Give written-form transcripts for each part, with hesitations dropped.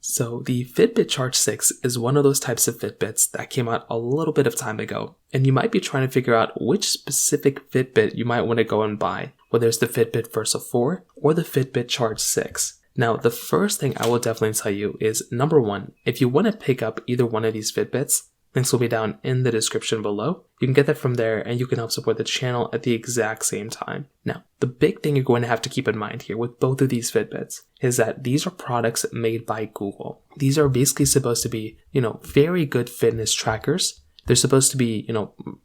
So the FitBit Charge 6 is one of those types of Fitbits that came out a little bit of time ago, and you might be trying to figure out which specific Fitbit you might want to go and buy, whether it's the FitBit Versa 4 or the FitBit Charge 6. Now, the first thing I will definitely tell you is, number one, if you want to pick up either one of these Fitbits, links will be down in the description below. You can get that from there and you can help support the channel at the exact same time. Now, the big thing you're going to have to keep in mind here with both of these Fitbits is that these are products made by Google. These are basically supposed to be, very good fitness trackers. They're supposed to be,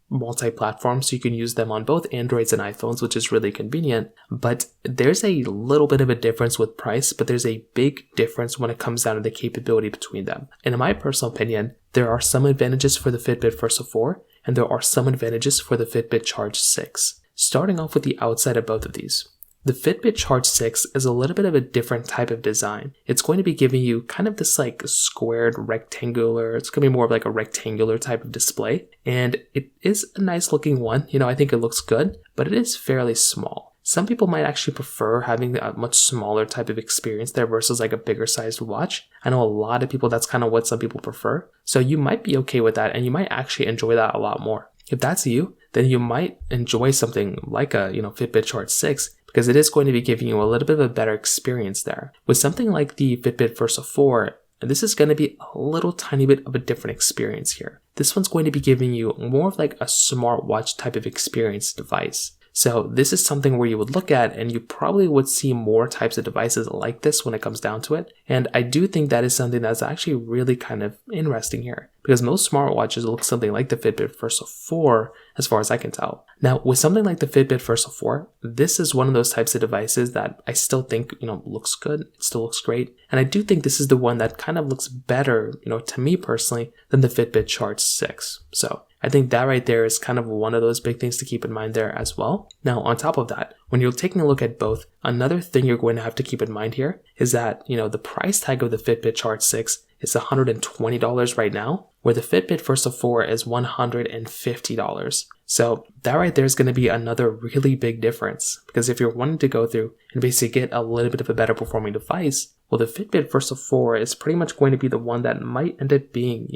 multi-platform, so you can use them on both Androids and iPhones, which is really convenient. But there's a little bit of a difference with price, but there's a big difference when it comes down to the capability between them. And in my personal opinion, there are some advantages for the FitBit Versa 4, and there are some advantages for the FitBit Charge 6. Starting off with the outside of both of these. The FitBit Charge 6 is a little bit of a different type of design. It's going to be giving you kind of this squared rectangular, it's going to be more of a rectangular type of display. And it is a nice looking one. I think it looks good, but it is fairly small. Some people might actually prefer having a much smaller type of experience there versus a bigger sized watch. I know a lot of people, that's kind of what some people prefer. So you might be okay with that and you might actually enjoy that a lot more. If that's you, then you might enjoy something like a, FitBit Charge 6 because it is going to be giving you a little bit of a better experience there. With something like the FitBit Versa 4, this is going to be a little tiny bit of a different experience here. This one's going to be giving you more of a smartwatch type of experience device. So this is something where you would look at and you probably would see more types of devices like this when it comes down to it. And I do think that is something that's actually really kind of interesting here because most smartwatches look something like the FitBit Versa 4 as far as I can tell. Now with something like the FitBit Versa 4, this is one of those types of devices that I still think, looks good. It still looks great. And I do think this is the one that kind of looks better, to me personally, than the FitBit Charge 6. So I think that right there is kind of one of those big things to keep in mind there as well. Now, on top of that, when you're taking a look at both, another thing you're going to have to keep in mind here is that, the price tag of the FitBit Charge 6 is $120 right now, where the FitBit Versa 4 is $150. So that right there is going to be another really big difference because if you're wanting to go through and basically get a little bit of a better performing device, well, the FitBit Versa 4 is pretty much going to be the one that might end up being,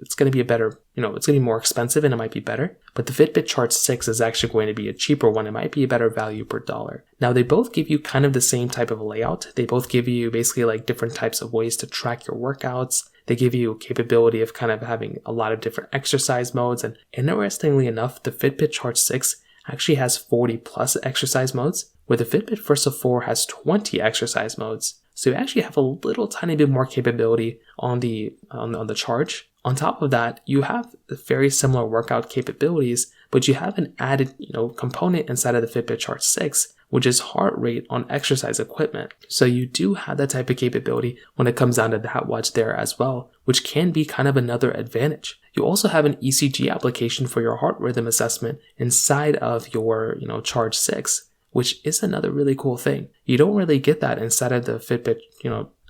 it's going to be a better, it's going to be more expensive and it might be better. But the FitBit Charge 6 is actually going to be a cheaper one. It might be a better value per dollar. Now, they both give you kind of the same type of layout. They both give you basically different types of ways to track your workouts. They give you capability of kind of having a lot of different exercise modes. And interestingly enough, the FitBit Charge 6 actually has 40 plus exercise modes, where the FitBit Versa 4 has 20 exercise modes. So you actually have a little tiny bit more capability on the Charge. On top of that, you have very similar workout capabilities, but you have an added component inside of the FitBit Charge 6, which is heart rate on exercise equipment. So you do have that type of capability when it comes down to that watch there as well, which can be kind of another advantage. You also have an ECG application for your heart rhythm assessment inside of your Charge 6, which is another really cool thing. You don't really get that inside of the Fitbit,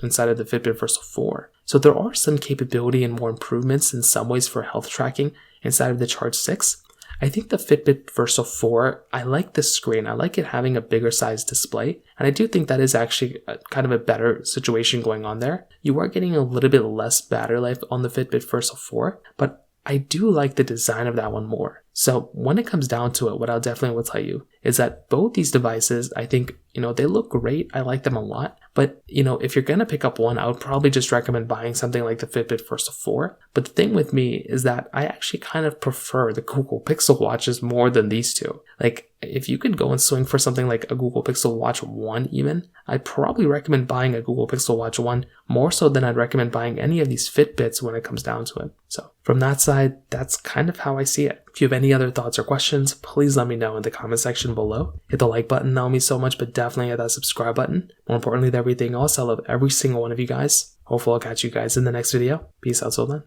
inside of the FitBit Versa 4. So there are some capability and more improvements in some ways for health tracking inside of the Charge 6. I think the FitBit Versa 4, I like the screen. I like it having a bigger size display. And I do think that is actually kind of a better situation going on there. You are getting a little bit less battery life on the FitBit Versa 4, but I do like the design of that one more. So when it comes down to it, what I'll definitely will tell you is that both these devices, I think, they look great. I like them a lot. But, if you're going to pick up one, I would probably just recommend buying something like the FitBit Versa 4. But the thing with me is that I actually kind of prefer the Google Pixel watches more than these two. If you could go and swing for something like a Google Pixel Watch 1 even, I'd probably recommend buying a Google Pixel Watch 1 more so than I'd recommend buying any of these Fitbits when it comes down to it. So from that side, that's kind of how I see it. If you have any other thoughts or questions, please let me know in the comment section below. Hit the like button, that will mean so much, but definitely hit that subscribe button. More importantly than everything else, I love every single one of you guys. Hopefully I'll catch you guys in the next video. Peace out till then.